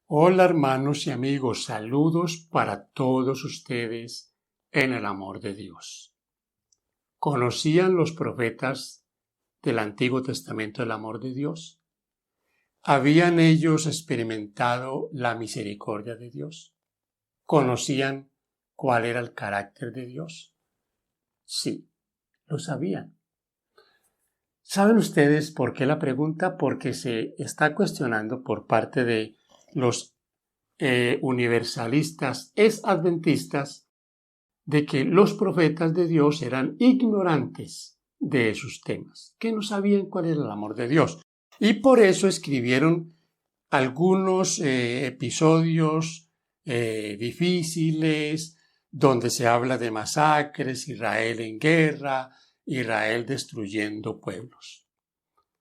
Hola hermanos y amigos, saludos para todos ustedes en el amor de Dios. ¿Conocían los profetas del Antiguo Testamento el amor de Dios? ¿Habían ellos experimentado la misericordia de Dios? ¿Conocían cuál era el carácter de Dios? Sí, lo sabían. ¿Saben ustedes por qué la pregunta? Porque se está cuestionando por parte de los universalistas adventistas de que los profetas de Dios eran ignorantes de esos temas, que no sabían cuál era el amor de Dios. Y por eso escribieron algunos episodios difíciles, donde se habla de masacres, Israel en guerra, Israel destruyendo pueblos.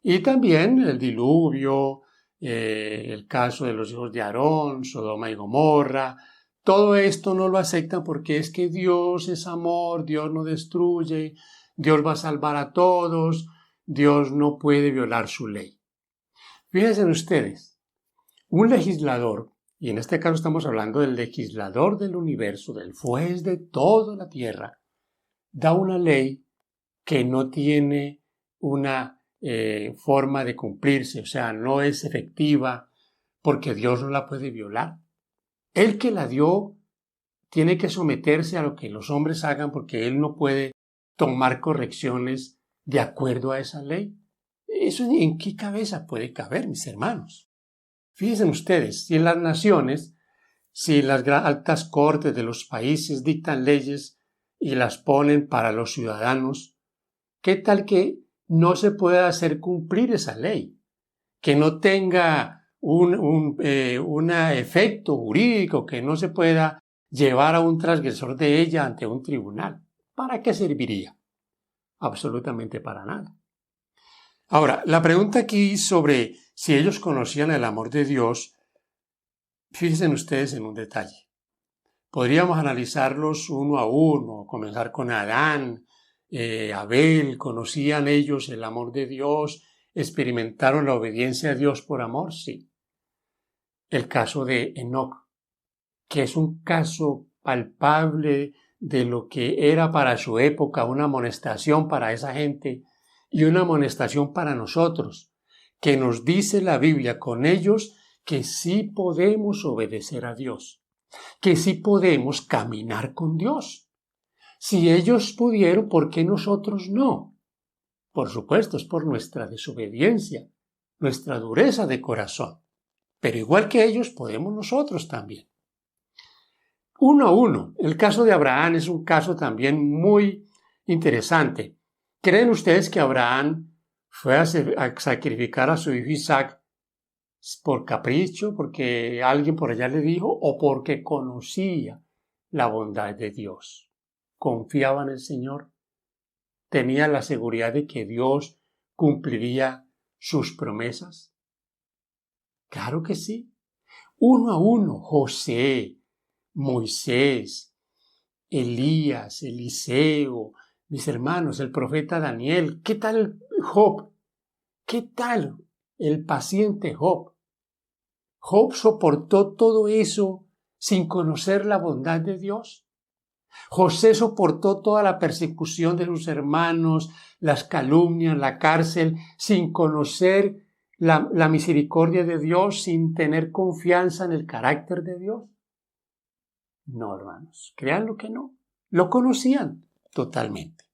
Y también el diluvio, el caso de los hijos de Aarón, Sodoma y Gomorra. Todo esto no lo aceptan porque es que Dios es amor, Dios no destruye, Dios va a salvar a todos, Dios no puede violar su ley. Fíjense ustedes, un legislador, y en este caso estamos hablando del legislador del universo, del juez de toda la tierra, da una ley que no tiene una forma de cumplirse, o sea, no es efectiva porque Dios no la puede violar. El que la dio tiene que someterse a lo que los hombres hagan porque Él no puede tomar correcciones de acuerdo a esa ley. ¿Eso en qué cabeza puede caber, mis hermanos? Fíjense ustedes, si en las naciones, si las altas cortes de los países dictan leyes y las ponen para los ciudadanos, ¿qué tal que no se pueda hacer cumplir esa ley? Que no tenga un efecto jurídico, que no se pueda llevar a un transgresor de ella ante un tribunal. ¿Para qué serviría? Absolutamente para nada. Ahora, la pregunta aquí sobre si ellos conocían el amor de Dios, fíjense ustedes en un detalle. Podríamos analizarlos uno a uno, comenzar con Adán, Abel. ¿Conocían ellos el amor de Dios? ¿Experimentaron la obediencia a Dios por amor? Sí. El caso de Enoc, que es un caso palpable de lo que era para su época una amonestación para esa gente y una amonestación para nosotros, que nos dice la Biblia con ellos que sí podemos obedecer a Dios, que sí podemos caminar con Dios. Si ellos pudieron, ¿por qué nosotros no? Por supuesto, es por nuestra desobediencia, nuestra dureza de corazón. Pero igual que ellos, podemos nosotros también. Uno a uno. El caso de Abraham es un caso también muy interesante. ¿Creen ustedes que Abraham fue a sacrificar a su hijo Isaac por capricho, porque alguien por allá le dijo, o porque conocía la bondad de Dios? ¿Confiaba en el Señor? ¿Tenía la seguridad de que Dios cumpliría sus promesas? Claro que sí. Uno a uno. José, Moisés, Elías, Eliseo, mis hermanos, el profeta Daniel. ¿Qué tal Job? ¿Qué tal el paciente Job? Job soportó todo eso sin conocer la bondad de Dios. José soportó toda la persecución de sus hermanos, las calumnias, la cárcel, sin conocer la misericordia de Dios, sin tener confianza en el carácter de Dios. No, hermanos, créanlo que no. Lo conocían totalmente.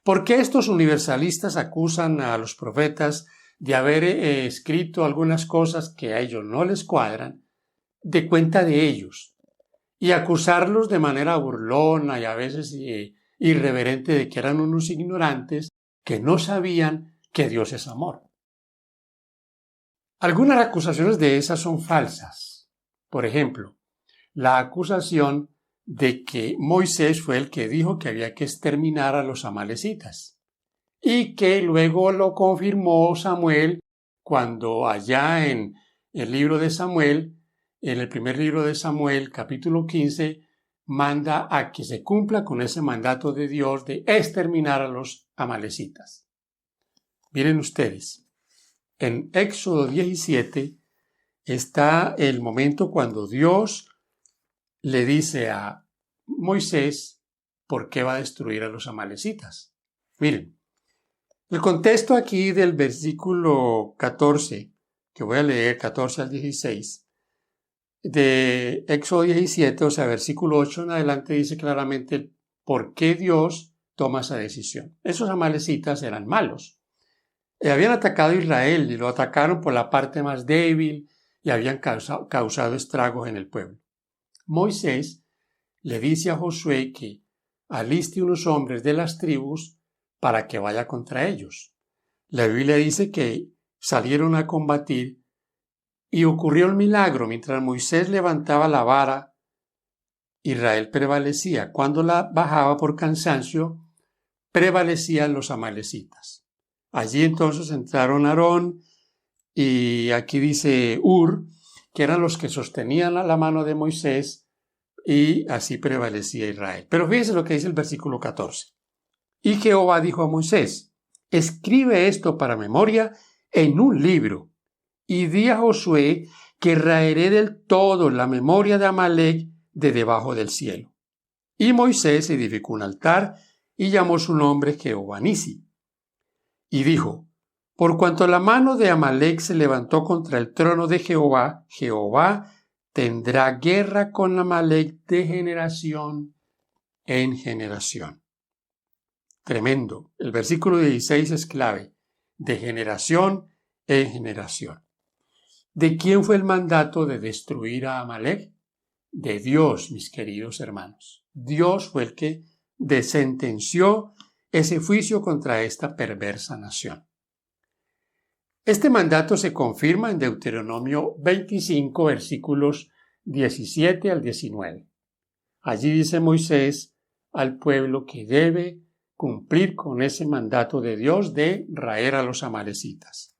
¿Por qué estos universalistas acusan a los profetas de haber escrito algunas cosas que a ellos no les cuadran de cuenta de ellos y acusarlos de manera burlona y a veces irreverente de que eran unos ignorantes que no sabían que Dios es amor? Algunas acusaciones de esas son falsas. Por ejemplo, la acusación de que Moisés fue el que dijo que había que exterminar a los amalecitas y que luego lo confirmó Samuel cuando allá en el libro de Samuel, en el primer libro de Samuel, capítulo 15, manda a que se cumpla con ese mandato de Dios de exterminar a los amalecitas. Miren ustedes, en Éxodo 17, está el momento cuando Dios le dice a Moisés por qué va a destruir a los amalecitas. Miren, el contexto aquí del versículo 14, que voy a leer 14 al 16, de Éxodo 17, o sea, versículo 8 en adelante, dice claramente por qué Dios toma esa decisión. Esos amalecitas eran malos. Habían atacado a Israel y lo atacaron por la parte más débil y habían causado estragos en el pueblo. Moisés le dice a Josué que aliste unos hombres de las tribus para que vaya contra ellos. La Biblia dice que salieron a combatir y ocurrió el milagro. Mientras Moisés levantaba la vara, Israel prevalecía. Cuando la bajaba por cansancio, prevalecían los amalecitas. Allí entonces entraron Aarón y aquí dice Hur, que eran los que sostenían la mano de Moisés, y así prevalecía Israel. Pero fíjense lo que dice el versículo 14. Y Jehová dijo a Moisés: escribe esto para memoria en un libro, y di a Josué que raeré del todo la memoria de Amalec de debajo del cielo. Y Moisés edificó un altar y llamó su nombre Jehová Nisi. Y dijo: por cuanto la mano de Amalec se levantó contra el trono de Jehová, Jehová tendrá guerra con Amalec de generación en generación. Tremendo. El versículo 16 es clave. De generación en generación. ¿De quién fue el mandato de destruir a Amalec? De Dios, mis queridos hermanos. Dios fue el que sentenció ese juicio contra esta perversa nación. Este mandato se confirma en Deuteronomio 25, versículos 17 al 19. Allí dice Moisés al pueblo que debe cumplir con ese mandato de Dios de raer a los amalecitas.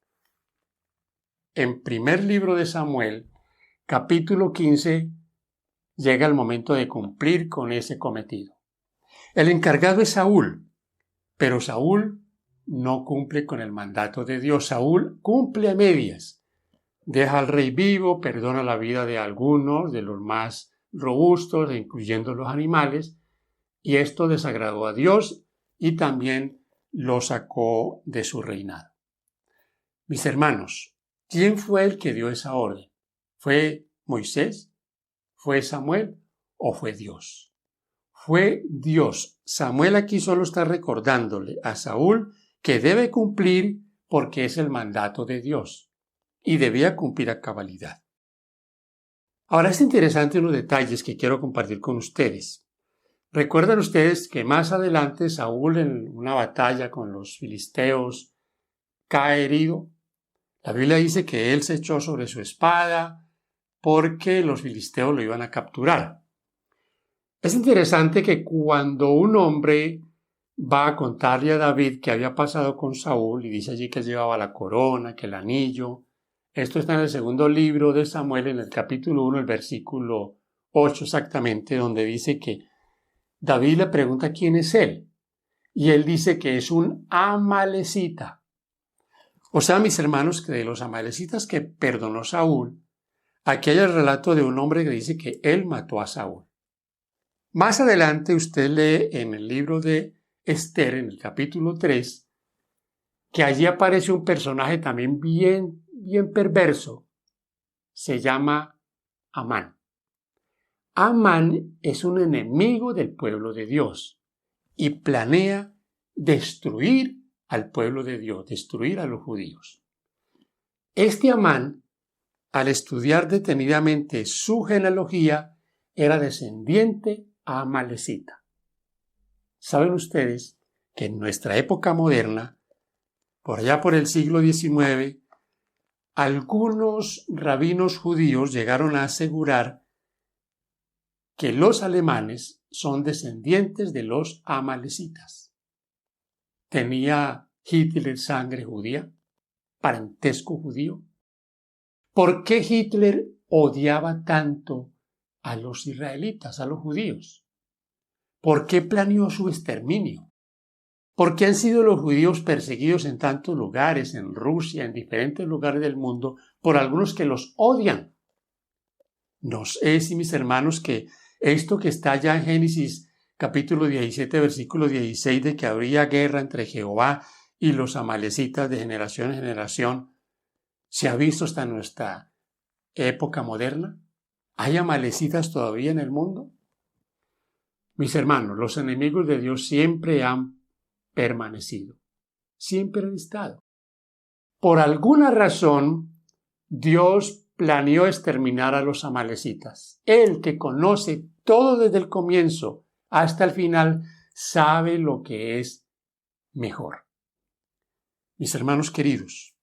En primer libro de Samuel, capítulo 15, llega el momento de cumplir con ese cometido. El encargado es Saúl, pero Saúl no cumple con el mandato de Dios. Saúl cumple a medias. Deja al rey vivo, perdona la vida de algunos, de los más robustos, incluyendo los animales, y esto desagradó a Dios y también lo sacó de su reinado. Mis hermanos, ¿quién fue el que dio esa orden? ¿Fue Moisés? ¿Fue Samuel? ¿O fue Dios? Fue Dios. Samuel aquí solo está recordándole a Saúl que debe cumplir porque es el mandato de Dios y debía cumplir a cabalidad. Ahora es interesante unos detalles que quiero compartir con ustedes. Recuerdan ustedes que más adelante Saúl, en una batalla con los filisteos, cae herido. La Biblia dice que él se echó sobre su espada porque los filisteos lo iban a capturar. Es interesante que cuando un hombre va a contarle a David qué había pasado con Saúl, y dice allí que llevaba la corona, que el anillo, esto está en el segundo libro de Samuel, en el capítulo 1, el versículo 8 exactamente, donde dice que David le pregunta quién es él, y él dice que es un amalecita. O sea, mis hermanos, que de los amalecitas que perdonó Saúl, aquí hay el relato de un hombre que dice que él mató a Saúl. Más adelante usted lee en el libro de Esther, en el capítulo 3, que allí aparece un personaje también bien perverso. Se llama Amán. Amán es un enemigo del pueblo de Dios y planea destruir al pueblo de Dios, destruir a los judíos. Este Amán, al estudiar detenidamente su genealogía, era descendiente amalecita. ¿Saben ustedes que en nuestra época moderna, por allá por el siglo XIX, algunos rabinos judíos llegaron a asegurar que los alemanes son descendientes de los amalecitas? ¿Tenía Hitler sangre judía? ¿Parentesco judío? ¿Por qué Hitler odiaba tanto a los israelitas, a los judíos? ¿Por qué planeó su exterminio? ¿Por qué han sido los judíos perseguidos en tantos lugares, en Rusia, en diferentes lugares del mundo, por algunos que los odian. No sé si mis hermanos que esto que está ya en Génesis capítulo 17 versículo 16 de que habría guerra entre Jehová y los amalecitas de generación en generación, se ha visto hasta nuestra época moderna. ¿Hay amalecitas todavía en el mundo? Mis hermanos, los enemigos de Dios siempre han permanecido, siempre han estado. Por alguna razón, Dios planeó exterminar a los amalecitas. Él que conoce todo desde el comienzo hasta el final, sabe lo que es mejor. Mis hermanos queridos,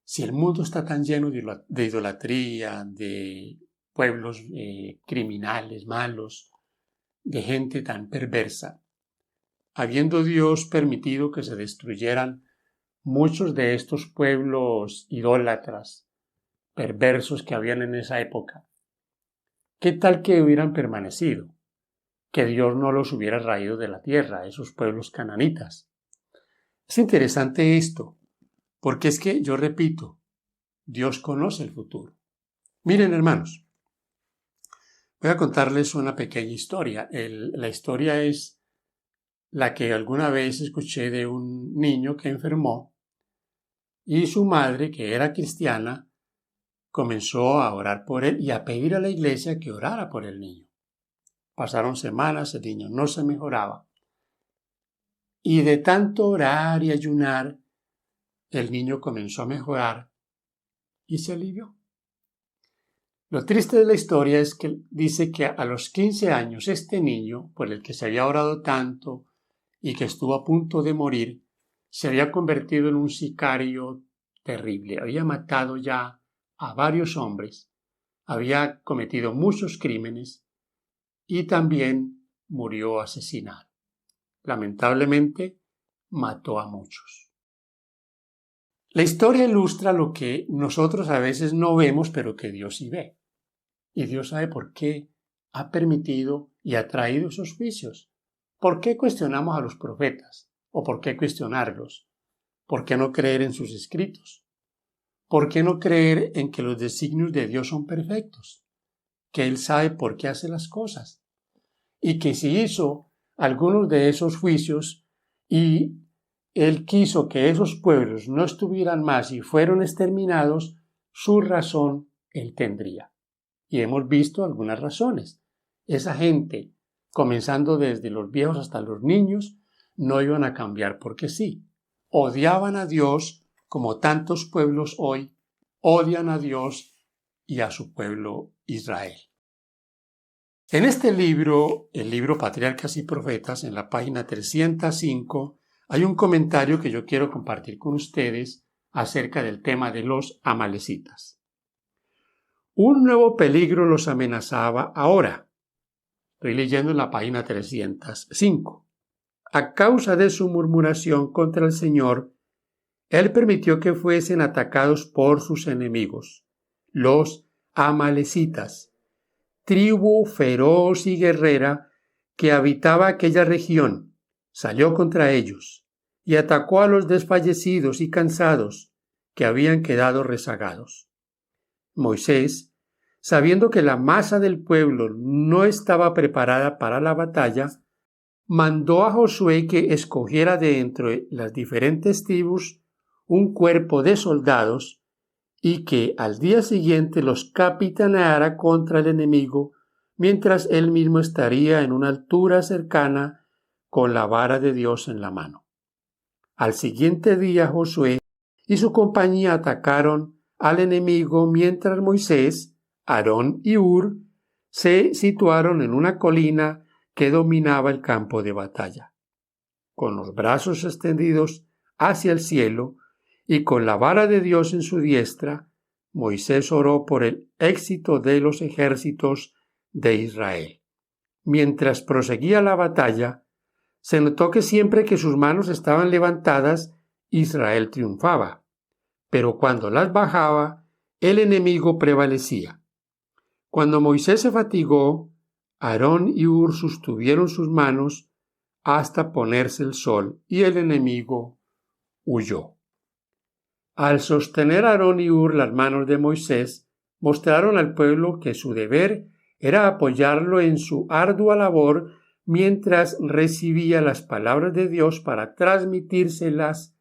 si el mundo está tan lleno de idolatría, de pueblos criminales, malos, de gente tan perversa, habiendo Dios permitido que se destruyeran muchos de estos pueblos idólatras, perversos que habían en esa época, ¿qué tal que hubieran permanecido? Que Dios no los hubiera raído de la tierra, esos pueblos cananitas. Es interesante esto, porque es que, yo repito, Dios conoce el futuro. Miren, hermanos, voy a contarles una pequeña historia. La historia es la que alguna vez escuché de un niño que enfermó y su madre, que era cristiana, comenzó a orar por él y a pedir a la iglesia que orara por el niño. Pasaron semanas, el niño no se mejoraba. Y de tanto orar y ayunar, el niño comenzó a mejorar y se alivió. Lo triste de la historia es que dice que a los 15 años este niño, por el que se había orado tanto y que estuvo a punto de morir, se había convertido en un sicario terrible. Había matado ya a varios hombres, había cometido muchos crímenes y también murió asesinado. Lamentablemente, mató a muchos. La historia ilustra lo que nosotros a veces no vemos, pero que Dios sí ve. Y Dios sabe por qué ha permitido y ha traído esos juicios. ¿Por qué cuestionamos a los profetas? ¿O por qué cuestionarlos? ¿Por qué no creer en sus escritos? ¿Por qué no creer en que los designios de Dios son perfectos? Que Él sabe por qué hace las cosas. Y que si hizo algunos de esos juicios y Él quiso que esos pueblos no estuvieran más y fueron exterminados, su razón Él tendría. Y hemos visto algunas razones. Esa gente, comenzando desde los viejos hasta los niños, no iban a cambiar porque sí. Odiaban a Dios como tantos pueblos hoy odian a Dios y a su pueblo Israel. En este libro, el libro Patriarcas y Profetas, en la página 305, hay un comentario que yo quiero compartir con ustedes acerca del tema de los amalecitas. Un nuevo peligro los amenazaba ahora. Estoy leyendo en la página 305. A causa de su murmuración contra el Señor, Él permitió que fuesen atacados por sus enemigos, los amalecitas, tribu feroz y guerrera que habitaba aquella región. Salió contra ellos y atacó a los desfallecidos y cansados que habían quedado rezagados. Moisés, sabiendo que la masa del pueblo no estaba preparada para la batalla, mandó a Josué que escogiera de entre las diferentes tribus un cuerpo de soldados y que al día siguiente los capitaneara contra el enemigo, mientras él mismo estaría en una altura cercana con la vara de Dios en la mano. Al siguiente día Josué y su compañía atacaron al enemigo mientras Moisés, Aarón y Hur se situaron en una colina que dominaba el campo de batalla. Con los brazos extendidos hacia el cielo y con la vara de Dios en su diestra, Moisés oró por el éxito de los ejércitos de Israel. Mientras proseguía la batalla, se notó que siempre que sus manos estaban levantadas, Israel triunfaba, pero cuando las bajaba, el enemigo prevalecía. Cuando Moisés se fatigó, Aarón y Hur sostuvieron sus manos hasta ponerse el sol y el enemigo huyó. Al sostener a Aarón y Hur las manos de Moisés, mostraron al pueblo que su deber era apoyarlo en su ardua labor mientras recibía las palabras de Dios para transmitírselas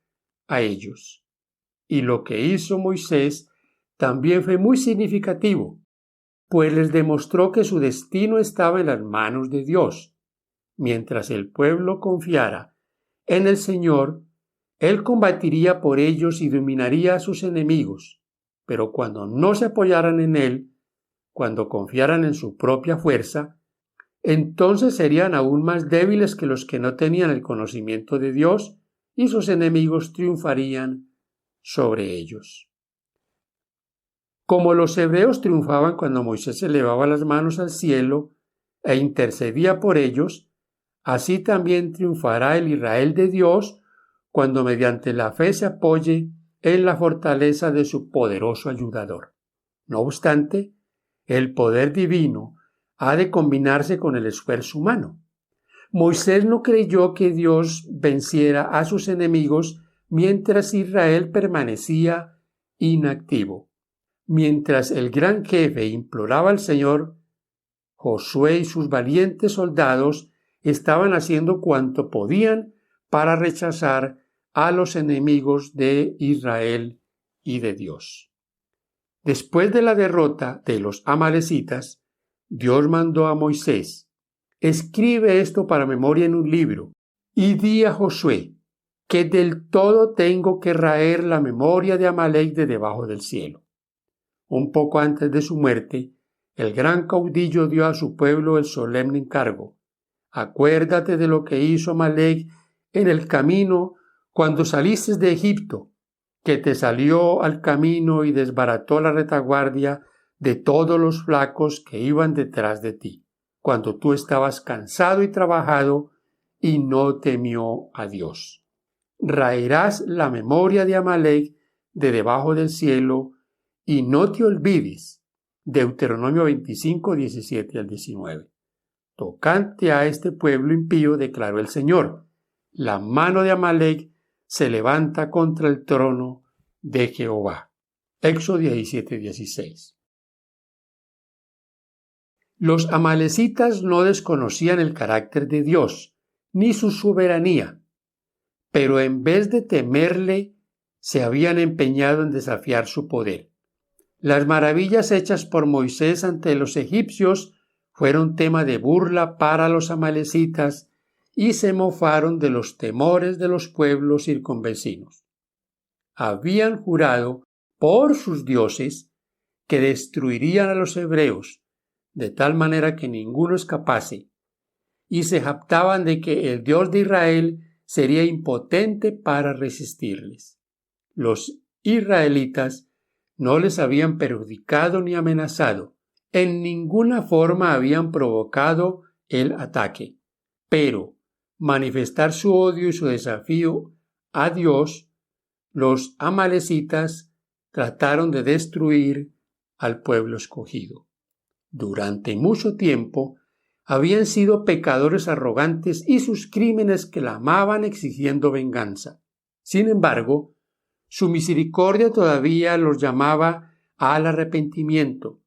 a ellos. Y lo que hizo Moisés también fue muy significativo, pues les demostró que su destino estaba en las manos de Dios. Mientras el pueblo confiara en el Señor, Él combatiría por ellos y dominaría a sus enemigos. Pero cuando no se apoyaran en Él, cuando confiaran en su propia fuerza, entonces serían aún más débiles que los que no tenían el conocimiento de Dios y sus enemigos triunfarían sobre ellos. Como los hebreos triunfaban cuando Moisés elevaba las manos al cielo e intercedía por ellos, así también triunfará el Israel de Dios cuando mediante la fe se apoye en la fortaleza de su poderoso ayudador. No obstante, el poder divino ha de combinarse con el esfuerzo humano. Moisés no creyó que Dios venciera a sus enemigos mientras Israel permanecía inactivo. Mientras el gran jefe imploraba al Señor, Josué y sus valientes soldados estaban haciendo cuanto podían para rechazar a los enemigos de Israel y de Dios. Después de la derrota de los amalecitas, Dios mandó a Moisés: escribe esto para memoria en un libro, y di a Josué que del todo tengo que raer la memoria de Amalec de debajo del cielo. Un poco antes de su muerte, el gran caudillo dio a su pueblo el solemne encargo: acuérdate de lo que hizo Amalec en el camino cuando saliste de Egipto, que te salió al camino y desbarató la retaguardia de todos los flacos que iban detrás de ti, cuando tú estabas cansado y trabajado y no temió a Dios. Raerás la memoria de Amalec de debajo del cielo y no te olvides. Deuteronomio 25, 17 al 19. Tocante a este pueblo impío, declaró el Señor: la mano de Amalec se levanta contra el trono de Jehová. Éxodo 17, 16. Los amalecitas no desconocían el carácter de Dios, ni su soberanía, pero en vez de temerle, se habían empeñado en desafiar su poder. Las maravillas hechas por Moisés ante los egipcios fueron tema de burla para los amalecitas y se mofaron de los temores de los pueblos circunvecinos. Habían jurado por sus dioses que destruirían a los hebreos de tal manera que ninguno escapase, y se jactaban de que el Dios de Israel sería impotente para resistirles. Los israelitas no les habían perjudicado ni amenazado, en ninguna forma habían provocado el ataque, pero manifestar su odio y su desafío a Dios, los amalecitas trataron de destruir al pueblo escogido. Durante mucho tiempo habían sido pecadores arrogantes y sus crímenes clamaban exigiendo venganza. Sin embargo, su misericordia todavía los llamaba al arrepentimiento.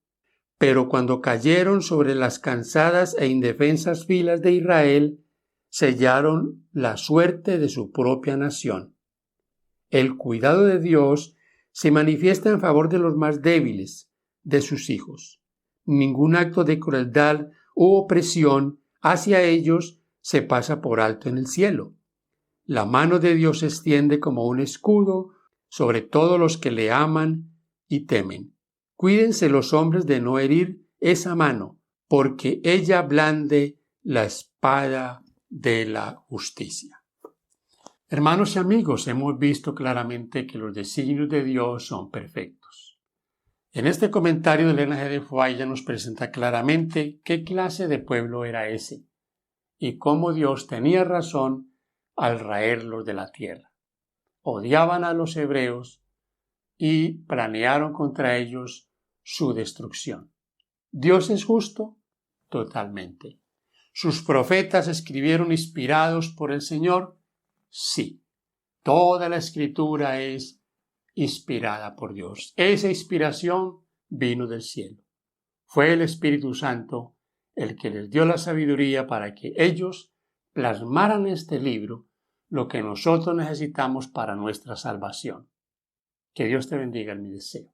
Pero cuando cayeron sobre las cansadas e indefensas filas de Israel, sellaron la suerte de su propia nación. El cuidado de Dios se manifiesta en favor de los más débiles, de sus hijos. Ningún acto de crueldad u opresión hacia ellos se pasa por alto en el cielo. La mano de Dios se extiende como un escudo sobre todos los que le aman y temen. Cuídense los hombres de no herir esa mano, porque ella blande la espada de la justicia. Hermanos y amigos, hemos visto claramente que los designios de Dios son perfectos. En este comentario de Elena G. de Foix ella nos presenta claramente qué clase de pueblo era ese y cómo Dios tenía razón al raerlos de la tierra. Odiaban a los hebreos y planearon contra ellos su destrucción. ¿Dios es justo? Totalmente. ¿Sus profetas escribieron inspirados por el Señor? Sí. Toda la Escritura es inspirada por Dios. Esa inspiración vino del cielo. Fue el Espíritu Santo el que les dio la sabiduría para que ellos plasmaran en este libro lo que nosotros necesitamos para nuestra salvación. Que Dios te bendiga, en mi deseo.